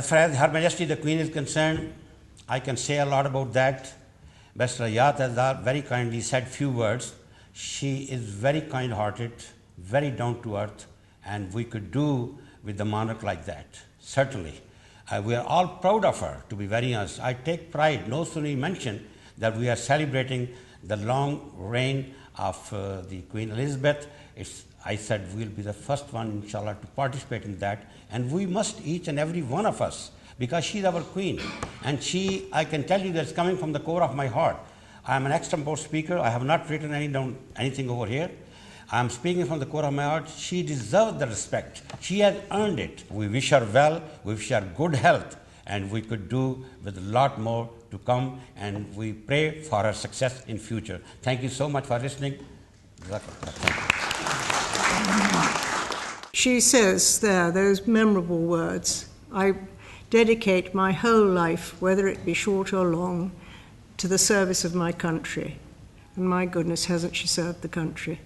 far as Her Majesty the Queen is concerned, I can say a lot about that. Mr. Ayat Azhar very kindly said few words. She is very kind-hearted, very down-to-earth, and we could do with the monarch like that, certainly. We are all proud of her, to be very honest. I take pride, no sooner you mention that we are celebrating the long reign of the Queen Elizabeth. I said we'll be the first one, inshallah, to participate in that. And we must, each and every one of us, because she's our queen. And she, I can tell you that's coming from the core of my heart. I am an extempore speaker. I have not written anything over here. I am speaking from the core of my heart. She deserves the respect. She has earned it. We wish her well. We wish her good health. And we could do with a lot more to come. And we pray for her success in future. Thank you so much for listening. She says there, those memorable words, I dedicate my whole life, whether it be short or long, to the service of my country. And my goodness, hasn't she served the country?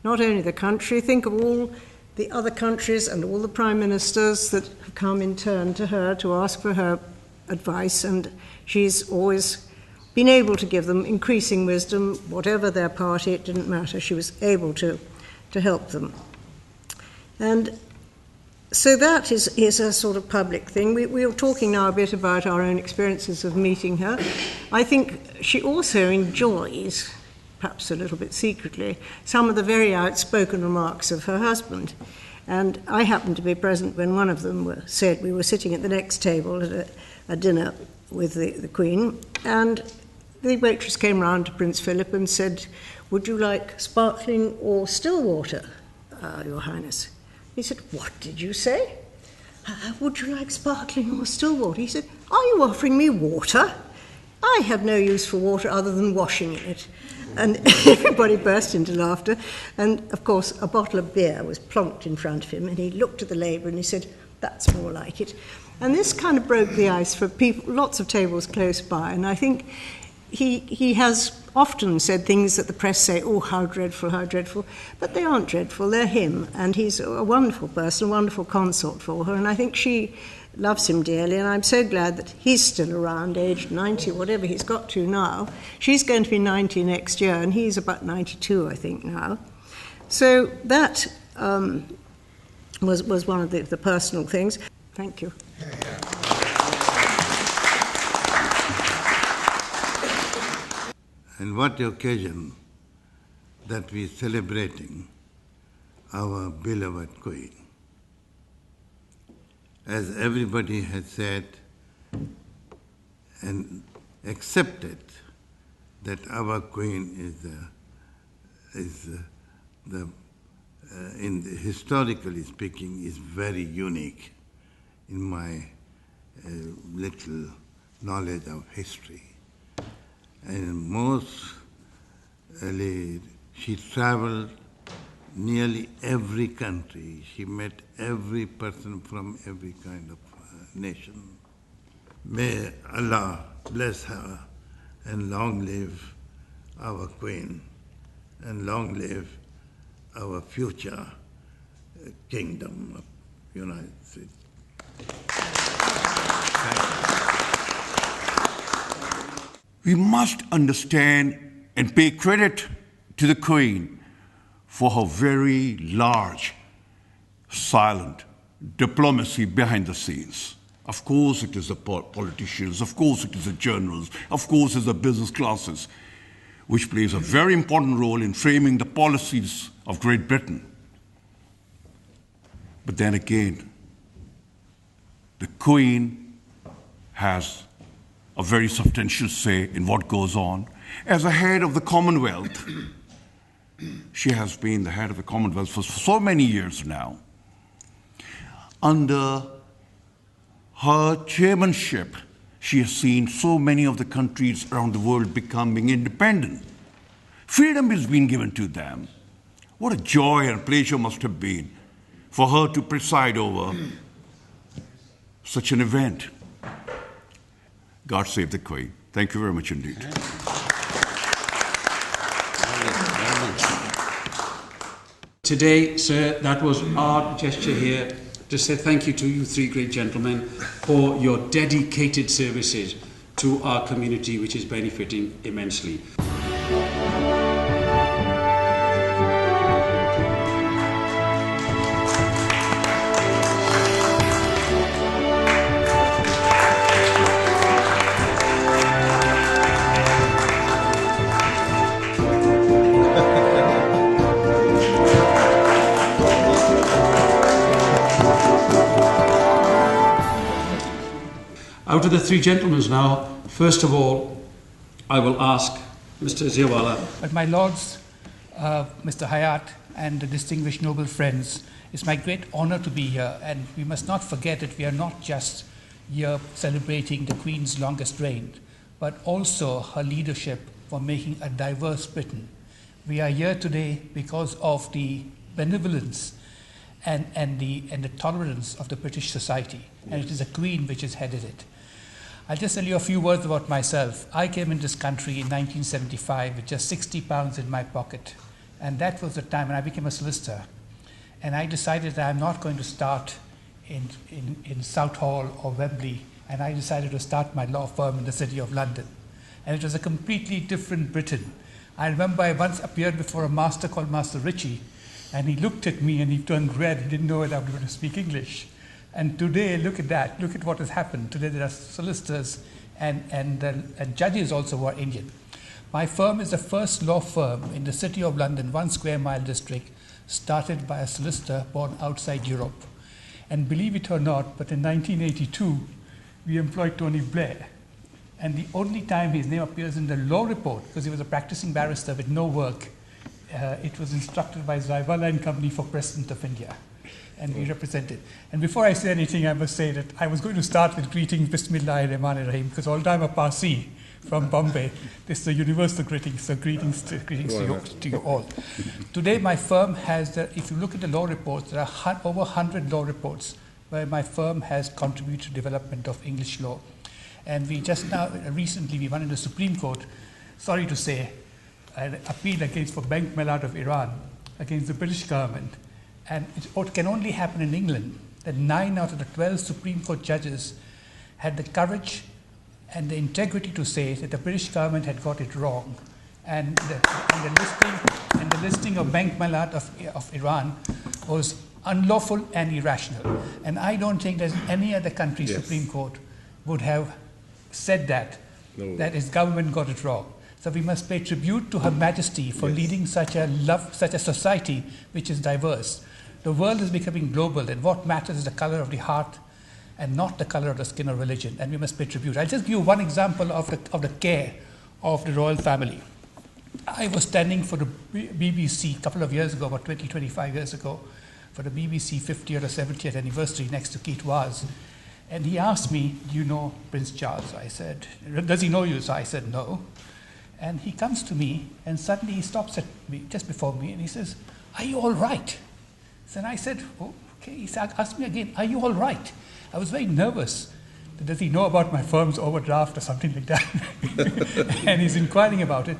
Not only the country, think of all the other countries and all the prime ministers that have come in turn to her to ask for her advice, and she's always been able to give them increasing wisdom, whatever their party, it didn't matter. She was able to help them. And so that is a sort of public thing. We are talking now a bit about our own experiences of meeting her. I think she also enjoys, perhaps a little bit secretly, some of the very outspoken remarks of her husband. And I happened to be present when one of them said, we were sitting at the next table at a dinner with the Queen, and the waitress came round to Prince Philip and said, would you like sparkling or still water, Your Highness? He said, what did you say? Would you like sparkling or still water? He said, are you offering me water? I have no use for water other than washing in it. And everybody burst into laughter. And, of course, a bottle of beer was plonked in front of him, and he looked at the label and he said, that's more like it. And this kind of broke the ice for people, lots of tables close by. And I think he has often said things that the press say, oh, how dreadful, but they aren't dreadful, they're him, and he's a wonderful person, a wonderful consort for her, and I think she loves him dearly, and I'm so glad that he's still around, aged 90, whatever he's got to now. She's going to be 90 next year, and he's about 92, I think, now. So that was one of the personal things. Thank you. And what occasion that we are celebrating our beloved Queen. As everybody has said and accepted that our Queen historically speaking, is very unique in my little knowledge of history. And mostly she traveled nearly every country. She met every person from every kind of nation. May Allah bless her and long live our Queen and long live our future kingdom of United States. We must understand and pay credit to the Queen for her very large, silent diplomacy behind the scenes. Of course it is the politicians, of course it is the journalists, of course it's the business classes, which plays a very important role in framing the policies of Great Britain. But then again, the Queen has a very substantial say in what goes on. As a head of the Commonwealth, she has been the head of the Commonwealth for so many years now. Under her chairmanship, she has seen so many of the countries around the world becoming independent. Freedom has been given to them. What a joy and pleasure must have been for her to preside over such an event. God save the Queen. Thank you very much indeed. Today, sir, that was our gesture here to say thank you to you three great gentlemen for your dedicated services to our community, which is benefiting immensely. Out of the three gentlemen now, first of all, I will ask Mr. Ziawala. But my lords, Mr. Hayat and the distinguished noble friends, it's my great honor to be here, and we must not forget that we are not just here celebrating the Queen's longest reign, but also her leadership for making a diverse Britain. We are here today because of the benevolence and the tolerance of the British society, and it is a Queen which has headed it. I'll just tell you a few words about myself. I came in this country in 1975 with just £60 in my pocket, and that was the time when I became a solicitor. And I decided that I'm not going to start in Southall or Wembley, and I decided to start my law firm in the city of London. And it was a completely different Britain. I remember I once appeared before a master called Master Ritchie, and he looked at me and he turned red. He didn't know whether I was going to speak English. And today, look at that. Look at what has happened. Today there are solicitors and judges also who are Indian. My firm is the first law firm in the city of London, 1 square mile district, started by a solicitor born outside Europe. And believe it or not, but in 1982, we employed Tony Blair. And the only time his name appears in the law report, because he was a practicing barrister with no work, it was instructed by Zaiwala and Company for President of India. And we represented. And before I say anything, I must say that I was going to start with greeting Bismillahir-Rahmanir-Rahim, because although I'm a Parsi from Bombay, this is a universal greeting, so greetings to you all. Today my firm has, if you look at the law reports, there are over 100 law reports where my firm has contributed to development of English law. And we just now, recently, we won in the Supreme Court, sorry to say, an appeal against for bank bailout of Iran against the British government. And it can only happen in England that 9 out of the 12 Supreme Court judges had the courage and the integrity to say that the British government had got it wrong. And the listing of bank bailout of Iran was unlawful and irrational. And I don't think there's any other country's Supreme Court would have said that, that its government got it wrong. So we must pay tribute to Her Majesty for leading such a society which is diverse. The world is becoming global, and what matters is the color of the heart and not the color of the skin or religion, and we must pay tribute. I'll just give you one example of the care of the royal family. I was standing for the BBC a couple of years ago, about 20, 25 years ago, for the BBC 50th or 70th anniversary next to Keith Vaz. And he asked me, do you know Prince Charles? I said, does he know you? So I said, no. And he comes to me, and suddenly he stops at me, just before me, and he says, are you all right? Then I said, oh, okay. He asked me again, are you all right? I was very nervous. Does he know about my firm's overdraft or something like that? And he's inquiring about it.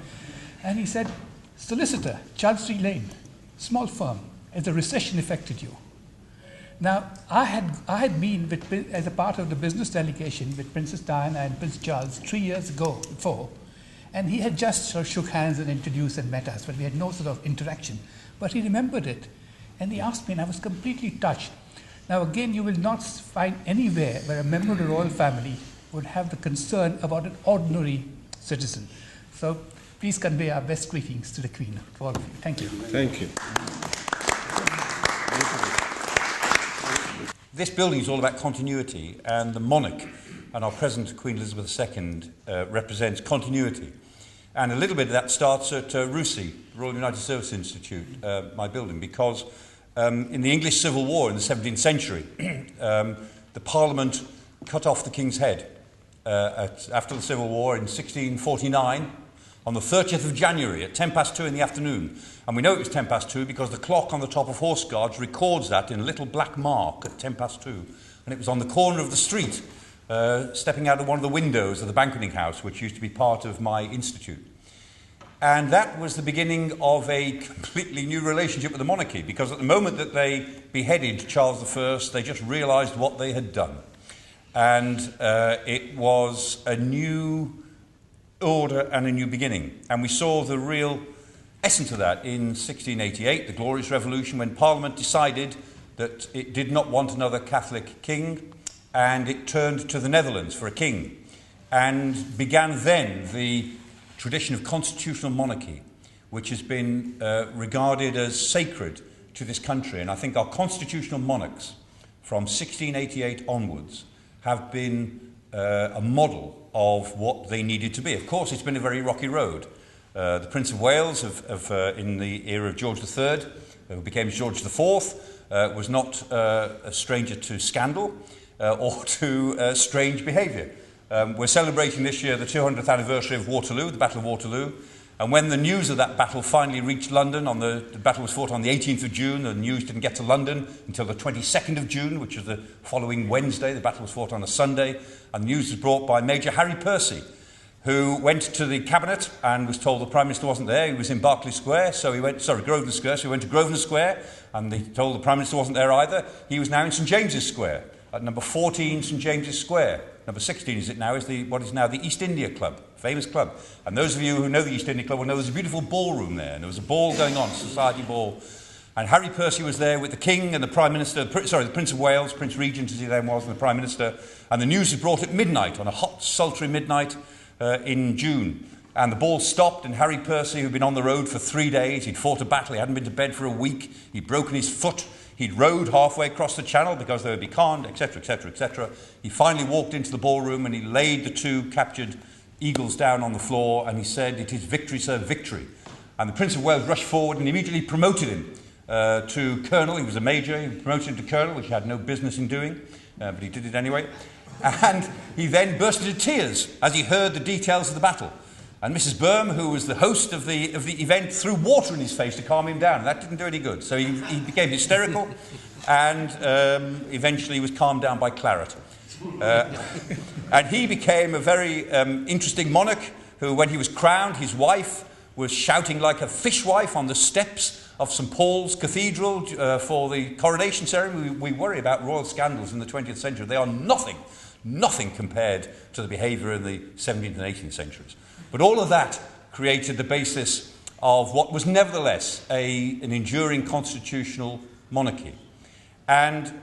And he said, solicitor, Chancery Lane, small firm, has the recession affected you? Now, I had been as a part of the business delegation with Princess Diana and Prince Charles 3 years ago before, and he had just sort of shook hands and introduced and met us, but we had no sort of interaction. But he remembered it, and he asked me, and I was completely touched. Now, again, you will not find anywhere where a member of the royal family would have the concern about an ordinary citizen. So please convey our best greetings to the Queen, to all of you. Thank you. Thank you. This building is all about continuity, and the monarch and our present Queen Elizabeth II represents continuity. And a little bit of that starts at RUSI, Royal United Service Institute, my building, because in the English Civil War in the 17th century, the Parliament cut off the King's head after the Civil War in 1649 on the 30th of January at 2:10 in the afternoon. And we know it was 2:10 because the clock on the top of Horse Guards records that in a little black mark at 2:10. And it was on the corner of the street, stepping out of one of the windows of the banqueting house, which used to be part of my institute. And that was the beginning of a completely new relationship with the monarchy, because at the moment that they beheaded Charles I, they just realised what they had done. And it was a new order and a new beginning. And we saw the real essence of that in 1688, the Glorious Revolution, when Parliament decided that it did not want another Catholic king, and it turned to the Netherlands for a king. And began then the tradition of constitutional monarchy, which has been regarded as sacred to this country. And I think our constitutional monarchs from 1688 onwards have been a model of what they needed to be. Of course, it's been a very rocky road. The Prince of Wales, in the era of George III, who became George IV, was not a stranger to scandal or to strange behaviour. We're celebrating this year the 200th anniversary of Waterloo, the Battle of Waterloo, and when the news of that battle finally reached London, the battle was fought on the 18th of June, the news didn't get to London until the 22nd of June, which was the following Wednesday. The battle was fought on a Sunday, and the news was brought by Major Harry Percy, who went to the cabinet and was told the Prime Minister wasn't there. He was in Berkeley Square, so he went, Grosvenor Square, so he went to Grosvenor Square, and they told the Prime Minister wasn't there either. He was now in St James's Square, at number 14 St James's Square. Number 16 is it now, is what is now the East India Club, famous club. And those of you who know the East India Club will know there's a beautiful ballroom there, and there was a ball going on, a society ball. And Harry Percy was there with the King and the Prime Minister, the Prince of Wales, Prince Regent as he then was, and the Prime Minister. And the news was brought at midnight, on a hot, sultry midnight in June. And the ball stopped, and Harry Percy, who'd been on the road for 3 days, he'd fought a battle, he hadn't been to bed for a week, he'd broken his foot, he'd rowed halfway across the channel because they were becalmed, etc., etc., etc. He finally walked into the ballroom and he laid the two captured eagles down on the floor and he said, "It is victory, sir, victory." And the Prince of Wales rushed forward and immediately promoted him to colonel. He was a major, he promoted him to colonel, which he had no business in doing, but he did it anyway. And he then burst into tears as he heard the details of the battle. And Mrs. Burme, who was the host of the event, threw water in his face to calm him down. That didn't do any good. So he became hysterical and eventually was calmed down by claret. And he became a very interesting monarch who, when he was crowned, his wife was shouting like a fishwife on the steps of St Paul's Cathedral for the coronation ceremony. We worry about royal scandals in the 20th century. They are nothing compared to the behaviour in the 17th and 18th centuries. But all of that created the basis of what was nevertheless an enduring constitutional monarchy. And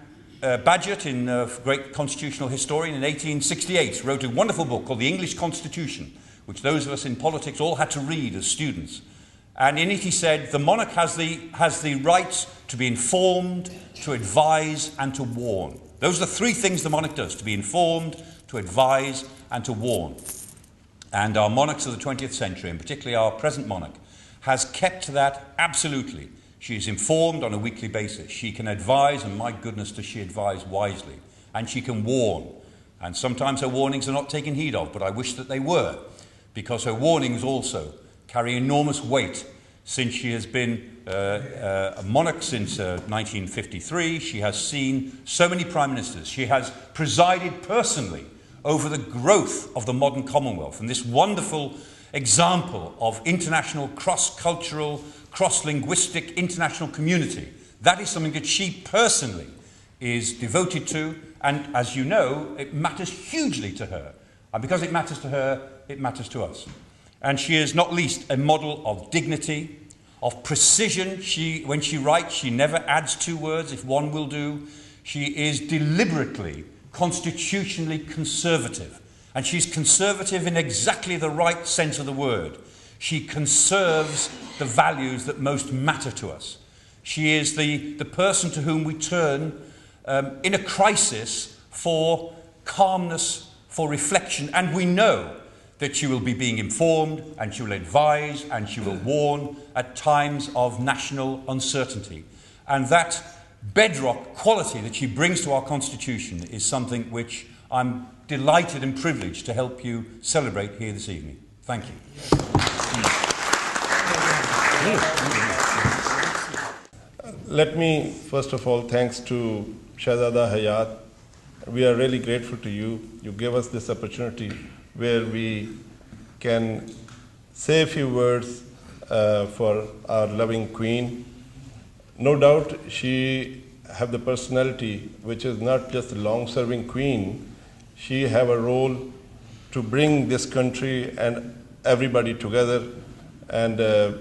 Bagehot, a great constitutional historian, in 1868 wrote a wonderful book called The English Constitution, which those of us in politics all had to read as students. And in it he said, the monarch has the right to be informed, to advise, and to warn. Those are the three things the monarch does: to be informed, to advise, and to warn. And our monarchs of the 20th century, and particularly our present monarch, has kept to that absolutely. She is informed on a weekly basis. She can advise, and my goodness, does she advise wisely. And she can warn. And sometimes her warnings are not taken heed of, but I wish that they were, because her warnings also carry enormous weight. Since she has been a monarch since 1953, she has seen so many prime ministers. She has presided personally over the growth of the modern Commonwealth, and this wonderful example of international, cross-cultural, cross-linguistic international community. That is something that she personally is devoted to, and as you know, it matters hugely to her. And because it matters to her, it matters to us. And she is not least a model of dignity, of precision. When she writes, she never adds two words if one will do. She is deliberately constitutionally conservative, and she's conservative in exactly the right sense of the word. She conserves the values that most matter to us. She is the person to whom we turn in a crisis for calmness, for reflection, and we know that she will be being informed, and she will advise, and she will warn at times of national uncertainty. And that bedrock quality that she brings to our Constitution is something which I'm delighted and privileged to help you celebrate here this evening. Thank you. Let me, first of all, thanks to Shahzada Hayat. We are really grateful to you. You gave us this opportunity where we can say a few words for our loving Queen. No doubt she have the personality which is not just a long-serving Queen. She have a role to bring this country and everybody together, and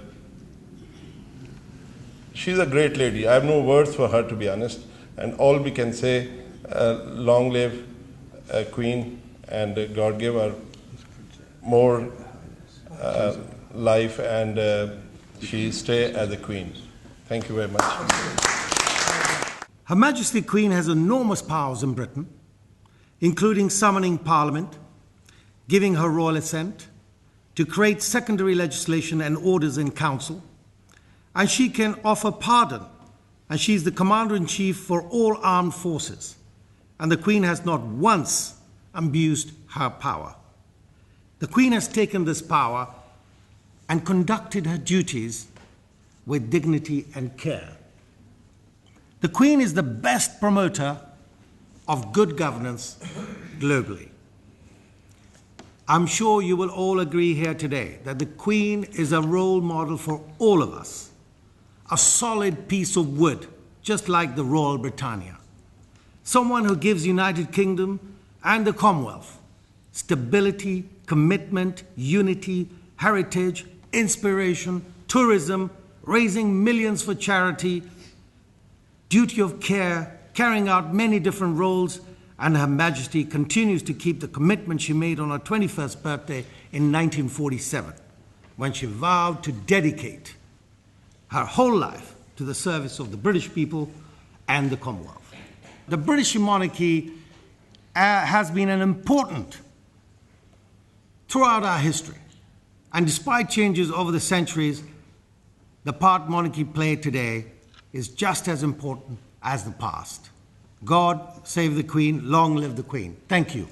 she's a great lady. I have no words for her, to be honest, and all we can say, long live Queen, and God give her more life, and she stay as a Queen. Thank you very much. Her Majesty Queen has enormous powers in Britain, including summoning Parliament, giving her royal assent, to create secondary legislation and orders in Council, and she can offer pardon, and she's the Commander-in-Chief for all armed forces, and the Queen has not once abused her power. The Queen has taken this power and conducted her duties with dignity and care. The Queen is the best promoter of good governance globally. I'm sure you will all agree here today that the Queen is a role model for all of us, a solid piece of wood, just like the Royal Britannia, someone who gives United Kingdom and the Commonwealth stability, commitment, unity, heritage, inspiration, tourism, raising millions for charity, duty of care, carrying out many different roles, and Her Majesty continues to keep the commitment she made on her 21st birthday in 1947, when she vowed to dedicate her whole life to the service of the British people and the Commonwealth. The British monarchy has been an important throughout our history, and despite changes over the centuries, the part monarchy played today is just as important as the past. God save the Queen, long live the Queen. Thank you.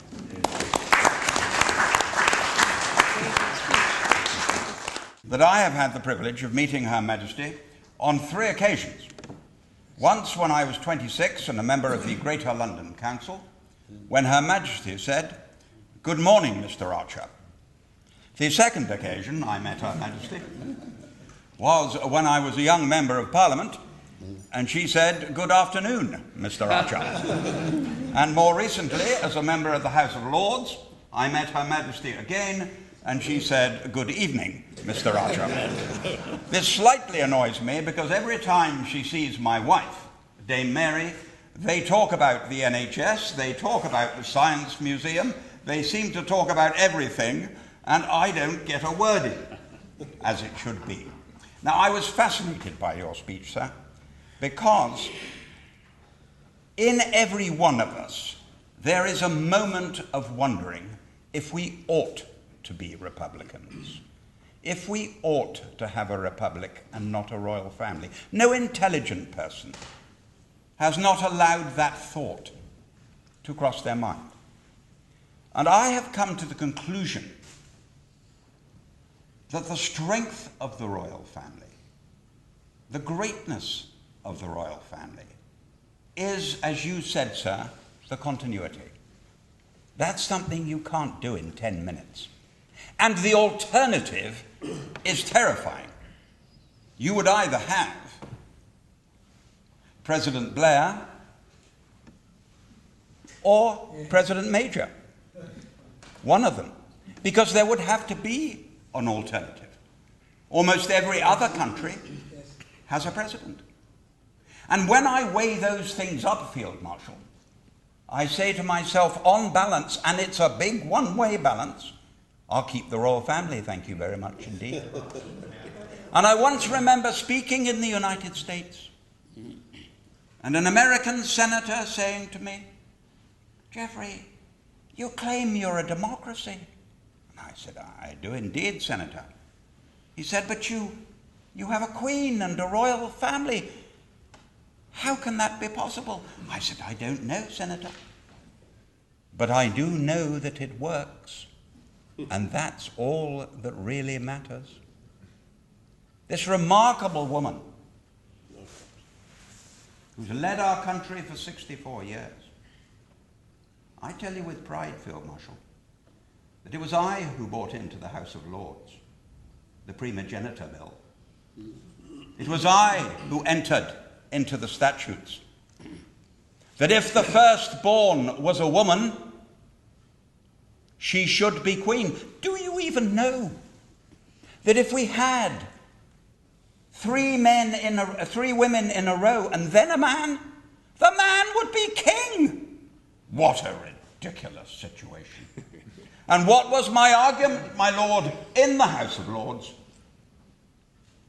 That I have had the privilege of meeting Her Majesty on 3 occasions. Once when I was 26 and a member of the Greater London Council, when Her Majesty said, "Good morning, Mr. Archer." The second occasion I met Her Majesty was when I was a young member of Parliament, and she said, "Good afternoon, Mr. Archer." And more recently, as a member of the House of Lords, I met Her Majesty again, and she said, "Good evening, Mr. Archer." This slightly annoys me because every time she sees my wife, Dame Mary, they talk about the NHS, they talk about the Science Museum, they seem to talk about everything, and I don't get a word in, as it should be. Now, I was fascinated by your speech, sir, because in every one of us there is a moment of wondering if we ought to be Republicans, if we ought to have a republic and not a royal family. No intelligent person has not allowed that thought to cross their mind. And I have come to the conclusion that the strength of the royal family, the greatness of the royal family, is, as you said, sir, the continuity. That's something you can't do in 10 minutes. And the alternative is terrifying. You would either have President Blair or President Major, one of them, because there would have to be an alternative. Almost every other country has a president. And when I weigh those things up, Field Marshal, I say to myself, on balance, and it's a big one-way balance, I'll keep the royal family, thank you very much indeed. And I once remember speaking in the United States, and an American senator saying to me, "Jeffrey, you claim you're a democracy." And I said, "I do indeed, Senator." He said, "But you have a queen and a royal family. How can that be possible?" I said, "I don't know, Senator. But I do know that it works. And that's all that really matters." This remarkable woman who's led our country for 64 years, I tell you with pride, Field Marshal, that it was I who brought into the House of Lords the Primogeniture Bill It was I who entered into the statutes that if the firstborn was a woman, she should be queen. Do you even know that if we had three women in a row and then a man, the man would be king? What a ridiculous situation. And what was my argument, my lord, in the House of Lords?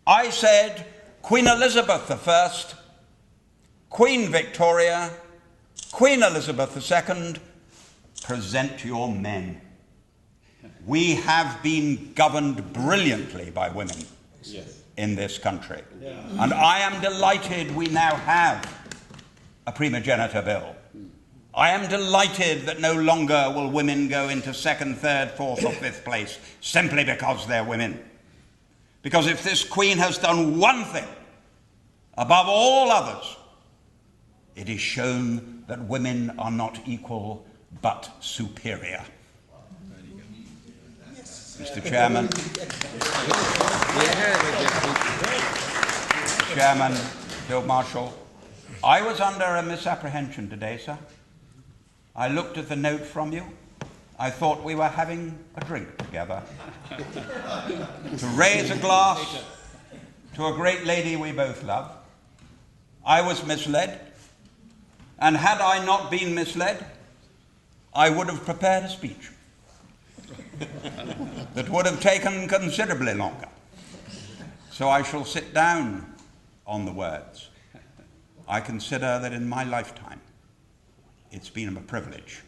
I said, Queen Elizabeth I, Queen Victoria, Queen Elizabeth II, present your men. We have been governed brilliantly by women in this country. And I am delighted we now have a primogeniture bill. I am delighted that no longer will women go into second, third, fourth or fifth place simply because they're women. Because if this Queen has done one thing above all others, it is shown that women are not equal but superior. Mr. Chairman, Field Marshal, I was under a misapprehension today, sir. I looked at the note from you. I thought we were having a drink together. To raise a glass to a great lady we both love. I was misled. And had I not been misled, I would have prepared a speech that would have taken considerably longer. So I shall sit down on the words. I consider that in my lifetime, it's been a privilege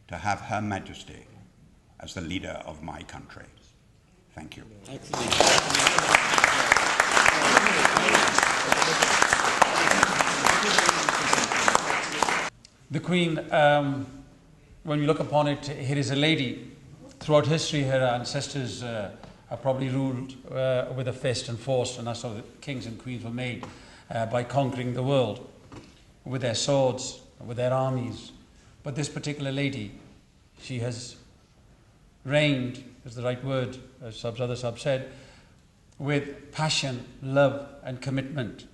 to have Her Majesty as the leader of my country. Thank you. The Queen, when you look upon it, here is a lady. Throughout history, her ancestors have probably ruled with a fist and force, and that's how the kings and queens were made, by conquering the world with their swords, with their armies. But this particular lady, she has reigned, is the right word, as others have said, with passion, love and commitment.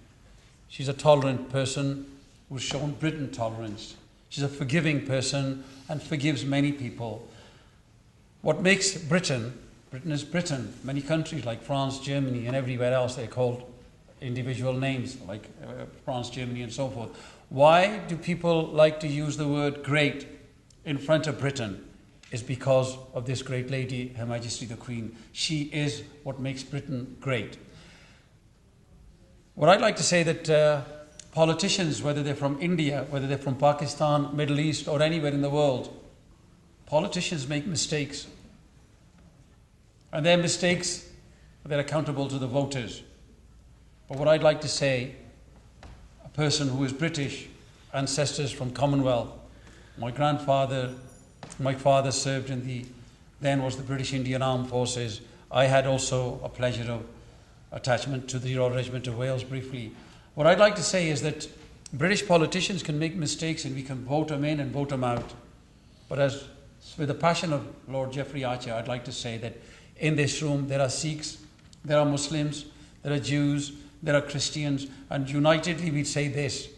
She's a tolerant person who's shown Britain tolerance. She's a forgiving person and forgives many people. What makes Britain is Britain. Many countries like France, Germany and everywhere else, they're called individual names like France, Germany and so forth. Why do people like to use the word great in front of Britain? Is because of this great lady, Her Majesty the Queen. She is what makes Britain great. What I'd like to say that politicians, whether they're from India, whether they're from Pakistan, Middle East or anywhere in the world, politicians make mistakes. And their mistakes, they're accountable to the voters. But what I'd like to say, a person who is British, ancestors from Commonwealth, my father served in then was the British Indian Armed Forces. I had also a pleasure of attachment to the Royal Regiment of Wales briefly. What I'd like to say is that British politicians can make mistakes and we can vote them in and vote them out. But as with the passion of Lord Geoffrey Archer, I'd like to say that in this room there are Sikhs, there are Muslims, there are Jews, there are Christians, and unitedly we'd say this,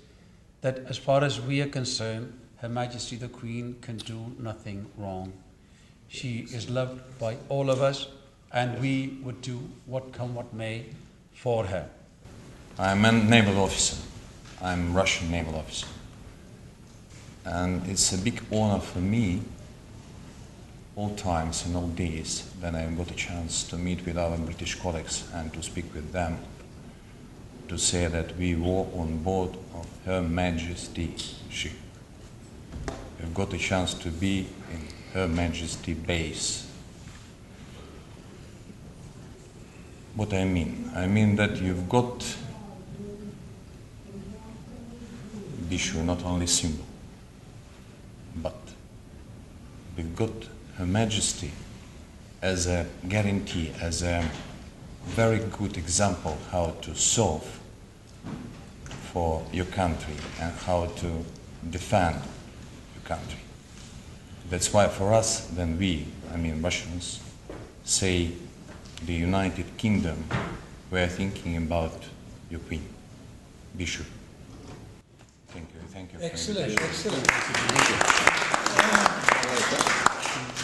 that as far as we are concerned, Her Majesty the Queen can do nothing wrong. She is loved by all of us, and we would do what come what may for her. I'm a naval officer. I'm a Russian naval officer. And it's a big honor for me, all times and all days, when I got a chance to meet with our British colleagues and to speak with them, to say that we were on board of Her Majesty ship. We've got a chance to be in Her Majesty base. What I mean that you've got be sure not only symbol, but we've got Her Majesty as a guarantee, as a very good example how to solve for your country and how to defend your country. That's why for us, when we, Russians, say the United Kingdom were thinking about your Queen. Be sure. Thank you. Excellent.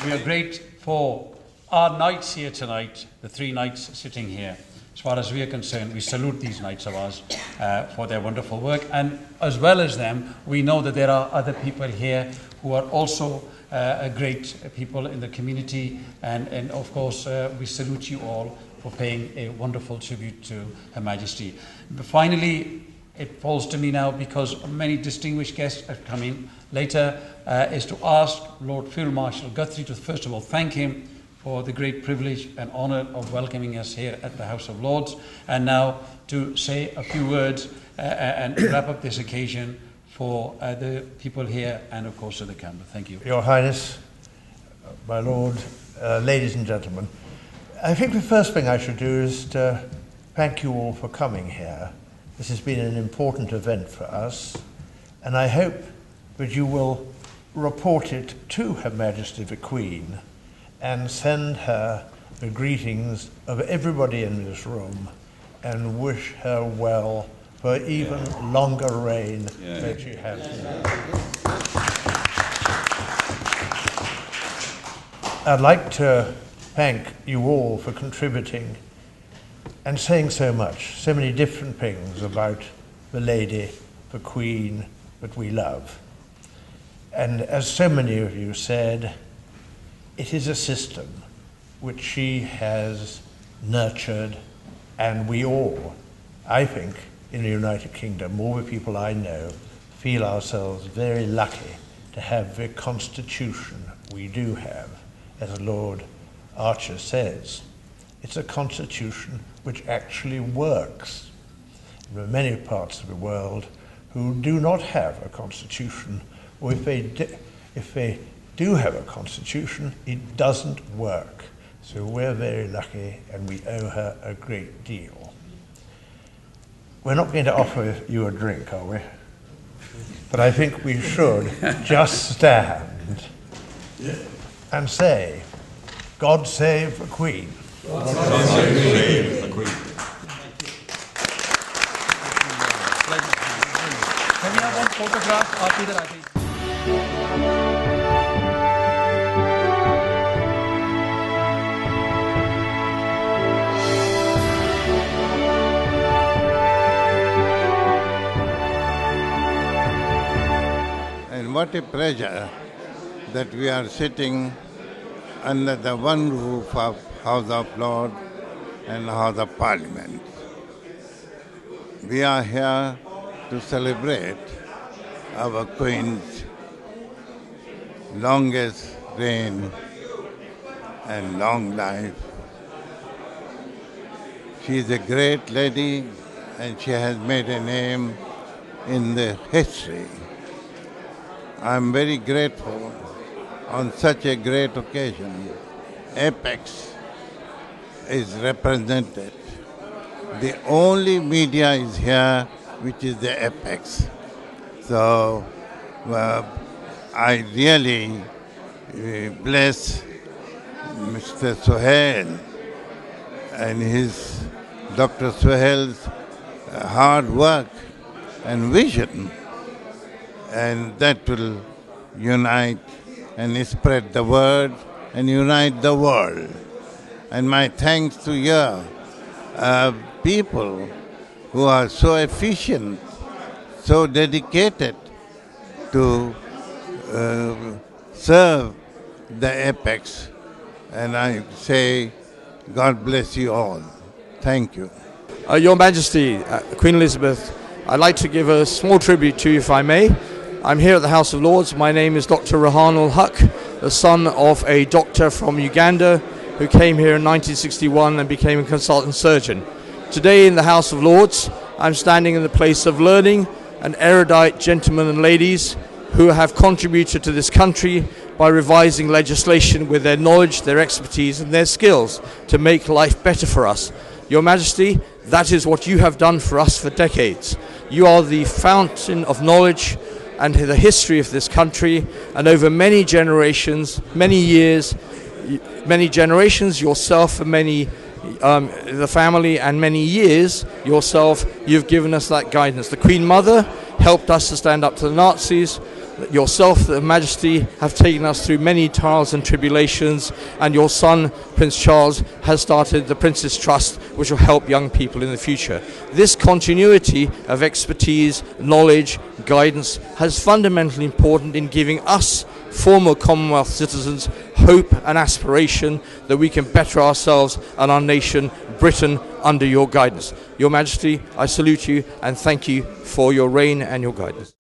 We are great for our knights here tonight, the 3 knights sitting here. As far as we are concerned, we salute these knights of ours for their wonderful work. And as well as them, we know that there are other people here who are also great people in the community. And of course, we salute you all for paying a wonderful tribute to Her Majesty. But finally, it falls to me now, because many distinguished guests have come in later, is to ask Lord Field Marshal Guthrie to first of all thank him for the great privilege and honour of welcoming us here at the House of Lords, and now to say a few words and wrap up this occasion for the people here and of course to the camera. Thank you. Your Highness, my Lord, ladies and gentlemen, I think the first thing I should do is to thank you all for coming here. This has been an important event for us, and I hope that you will report it to Her Majesty the Queen and send her the greetings of everybody in this room and wish her well for even longer reign that she has now. I'd like to thank you all for contributing and saying so much, so many different things about the lady, the Queen that we love. And as so many of you said, it is a system which she has nurtured, and we all, I think, in the United Kingdom, all the people I know, feel ourselves very lucky to have the constitution we do have. As Lord Archer says, it's a constitution which actually works. There are many parts of the world who do not have a constitution, or if they do have a constitution, it doesn't work. So we're very lucky, and we owe her a great deal. We're not going to offer you a drink, are we? But I think we should just stand and say, God save the Queen. God save the Queen. Can we have one photograph after that, I think? And what a pleasure that we are sitting under the one roof of House of Lords and House of Parliament. We are here to celebrate our Queen's longest reign and long life. She is a great lady, and she has made a name in the history. I am very grateful on such a great occasion. Apex is represented. The only media is here which is the Apex. So I really bless Mr. Sohail and his Dr. Sohail's hard work and vision, and that will unite and spread the word and unite the world. And my thanks to your people who are so efficient, so dedicated to serve the Apex. And I say, God bless you all. Thank you. Your Majesty, Queen Elizabeth, I'd like to give a small tribute to you, if I may. I'm here at the House of Lords. My name is Dr. Rahanul Huq, the son of a doctor from Uganda who came here in 1961 and became a consultant surgeon. Today in the House of Lords, I'm standing in the place of learning and erudite gentlemen and ladies who have contributed to this country by revising legislation with their knowledge, their expertise and their skills to make life better for us. Your Majesty, that is what you have done for us for decades. You are the fountain of knowledge and the history of this country, and over many generations, many years, many generations, yourself and many the family, and many years yourself, you've given us that guidance. The Queen Mother helped us to stand up to the Nazis. Yourself, the Majesty, have taken us through many trials and tribulations, and your son, Prince Charles, has started the Prince's Trust, which will help young people in the future. This continuity of expertise, knowledge, guidance is fundamentally important in giving us, former Commonwealth citizens, hope and aspiration that we can better ourselves and our nation, Britain, under your guidance. Your Majesty, I salute you and thank you for your reign and your guidance.